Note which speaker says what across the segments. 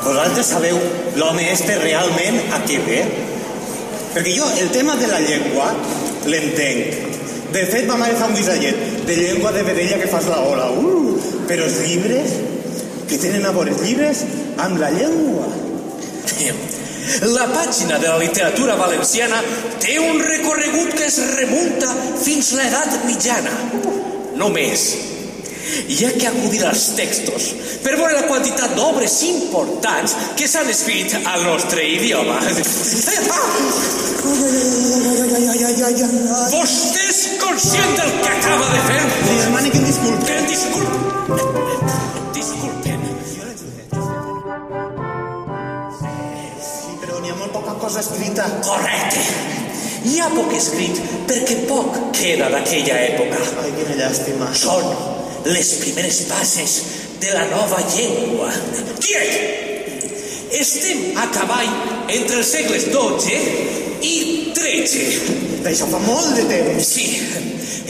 Speaker 1: Vosaltres sabeu l'home este realment a què ve? Perquè jo el tema de la llengua l'entenc. De fet, ma mare fa un guisallet de llengua de vedella que fas la ola. Però els llibres, què tenen a veure els llibres amb la llengua?
Speaker 2: La pàgina de la literatura valenciana té un recorregut que es remunta fins l'edat mitjana. Només hi ha que acudir als textos per veure la quantitat d'obres importants que s'han escrit al nostre idioma. Vostè és conscient del que acaba de fer?
Speaker 1: Li demano que em disculpi.
Speaker 2: Disculpen.
Speaker 1: Sí, però n'hi ha molt poca cosa escrita.
Speaker 2: Correcte. Hi ha poc escrit perquè poc queda d'aquella època.
Speaker 1: Ai, quina llàstima.
Speaker 2: Són les primeres bases de la nova llengua. Quiet! Estem a cavall entre els segles XII i XIII.
Speaker 1: D'això fa molt de temps.
Speaker 2: Sí,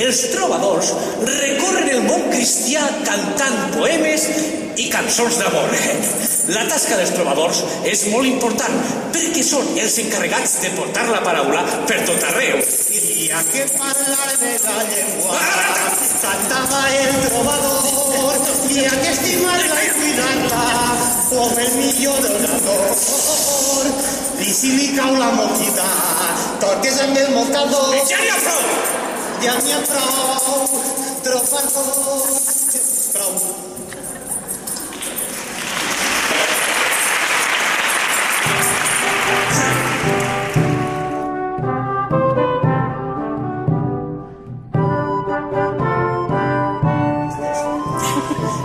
Speaker 2: els trobadors recorren el món cristià cantant poemes i cançons d'amor. La tasca dels trobadors és molt important perquè són els encarregats de portar la paraula per tot arreu.
Speaker 1: I a que parlar de la llengua cantava el trobador, i a que estimar-la i cuidar-la com el millor donador. I si li cau la moquita, toques amb el mocador.
Speaker 2: Ja n'hi ha prou!
Speaker 1: Ja n'hi ha prou, trobador. Prou.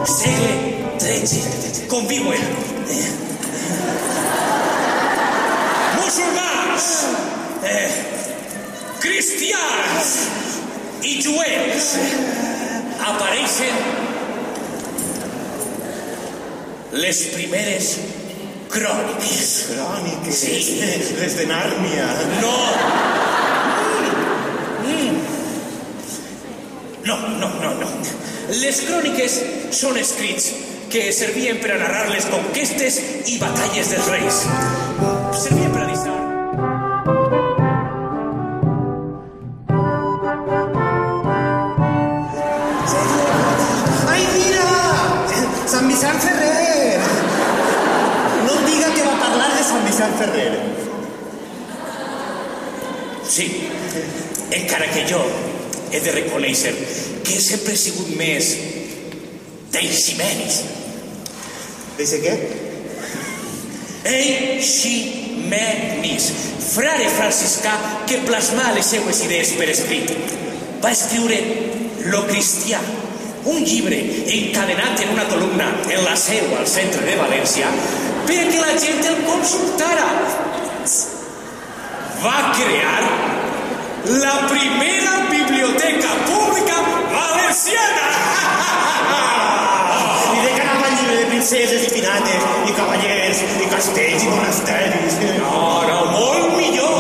Speaker 2: Segle XIII. Conviuen. Musulmans, cristians i jueus apareixen les primeres cròniques.
Speaker 1: Cròniques.
Speaker 2: Sí.
Speaker 1: Les de Nàrnia.
Speaker 2: No. No. Les cròniques són escrits que servien per a narrar les conquestes i batalles dels reis. Servien per a avisar.
Speaker 1: Ai, mira! Sant Vicent Ferrer! No em diga que va parlar de Sant Vicent Ferrer.
Speaker 2: Sí, encara que jo he de reconèixer que sempre he sigut més d'Eiximenis.
Speaker 1: Deixa què?
Speaker 2: Eiximenis, frare franciscà que plasmà les seues idees per escrit. Va escriure Lo Cristià, un llibre encadenat en una columna en la seu al centre de València perquè la gent el consultara. Va crear la primera biblioteca pública valenciana.
Speaker 1: I de què anava el llibre de princeses i pirates i cavallers i castells i monasteris?
Speaker 2: No, molt millor.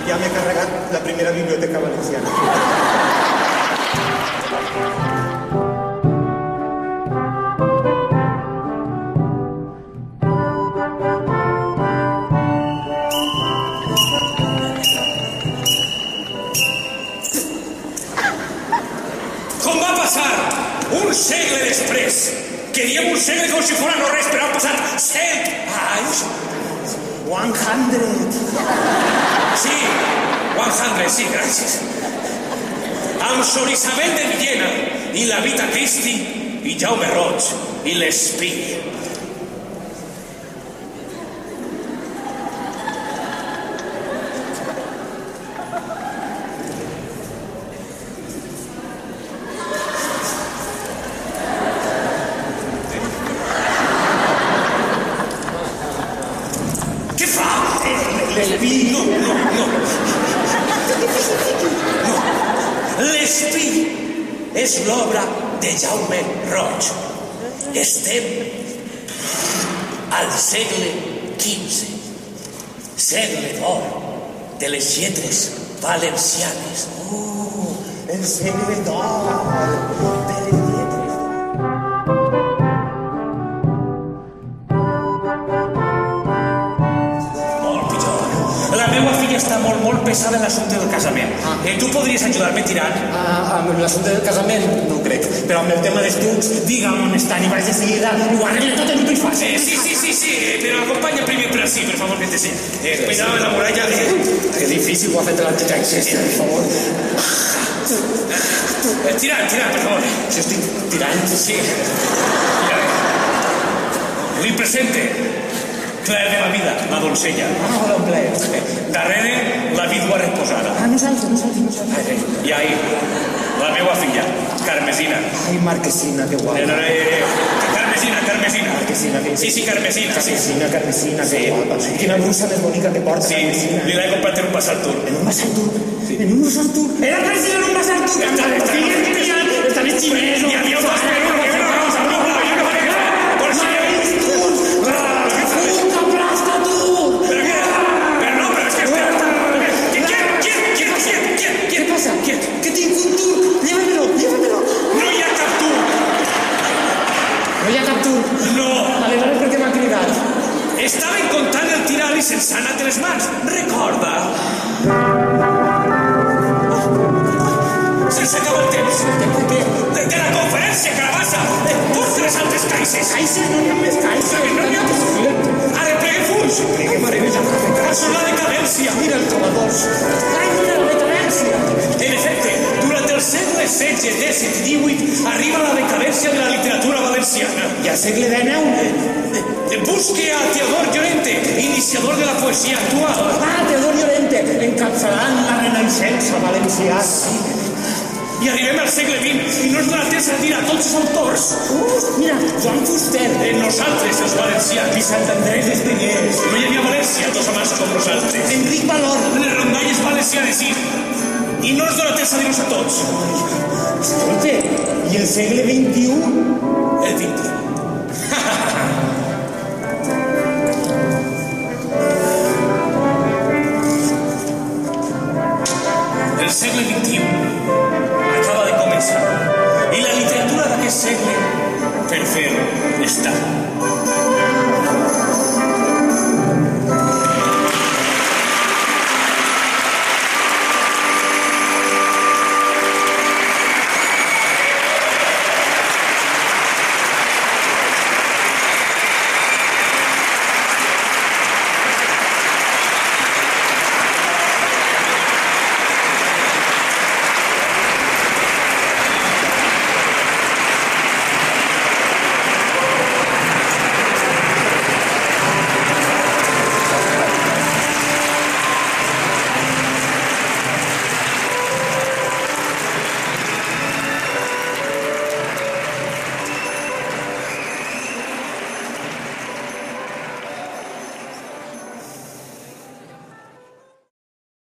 Speaker 1: Ja m'he carregat la primera biblioteca valenciana.
Speaker 2: Com va passar un segle després, que diem un segle com si fora no res, però han passat 100 anys.
Speaker 1: 100.
Speaker 2: Sí, 100, sí, gràcies. Amb Sor Isabel de Villena i la Vita Cristi i Jaume Roig i l'Espill. L'Espí. No. L'Espí és l'obra de Jaume Roig. Estem al segle XV, segle d'or de les lletres valencianes.
Speaker 1: El segle d'or de les lletres.
Speaker 2: Està molt pesada en l'assumpte del casament. Tu podries ajudar-me tirant?
Speaker 1: Amb l'assumpte del casament? No crec. Però amb el tema d'estuds, digue'm on estan i vaig de seguida i ho arregle tot en un pifàs.
Speaker 2: Sí, però acompanya primer per ací, per favor, que te sé. Cuidado en la muralla.
Speaker 1: Que difícil ho ha fet l'arquitecte, per favor.
Speaker 2: Tirant, per favor.
Speaker 1: Si estic tirant?
Speaker 2: Sí. Li presente Claire de la vida, la doncella.
Speaker 1: Hola, Claire.
Speaker 2: Darrere, la vídua reposada.
Speaker 1: Nosaltres.
Speaker 2: I ahí, la meva filla, Carmesina.
Speaker 1: Ai, Marquesina, que guapa.
Speaker 2: Carmesina.
Speaker 1: Carmesina.
Speaker 2: Sí, Carmesina.
Speaker 1: Carmesina, que guapa. Quina brusa més bonica que porta, Carmesina.
Speaker 2: Li l'he comprat en un Basar Tour.
Speaker 1: En un Basar Tour? En un Basar Tour? Era Carmesina en un Basar Tour? Estan els xinesos.
Speaker 2: I adiós, espero,
Speaker 1: ¿Qué tinc un tour? Llévamelo.
Speaker 2: No hi ha cap tour.
Speaker 1: No hi ha cap tour?
Speaker 2: No.
Speaker 1: Aleshores, per què m'ha cridat?
Speaker 2: Estaven comptant el tiral i se'ns ha anat de les mans. Recorda. Se'ns acaba el temps.
Speaker 1: Per què?
Speaker 2: De la conferència, Carabassa. Tots les altres caixes.
Speaker 1: Caixes? No hi ha més caixes.
Speaker 2: No n'hi ha. Ara plegue fulls.
Speaker 1: Plegue meravellosa.
Speaker 2: Això és la decadència.
Speaker 1: Mira els trobadors. Ai, mira la decadència.
Speaker 2: En efecte, durant el segle XVI, XVII i XVIII arriba la decadència de la literatura valenciana.
Speaker 1: I al segle XIX?
Speaker 2: Busque a Teodor Llorente, iniciador de la poesia actual.
Speaker 1: Teodor Llorente, encapçalant la renaixença valenciana.
Speaker 2: I arribem al segle XX i no ens dona temps a dir a tots els autors.
Speaker 1: Mira, Joan Fuster.
Speaker 2: Nosaltres, els valencians.
Speaker 1: I Sant Andrés Estellers.
Speaker 2: No hi havia València, dos amants com nosaltres.
Speaker 1: Enric Valor.
Speaker 2: Les rondalles valencianes, sí. I no ens dona temps a dir-nos a tots.
Speaker 1: Escolta, i el segle XXI?
Speaker 2: El XX.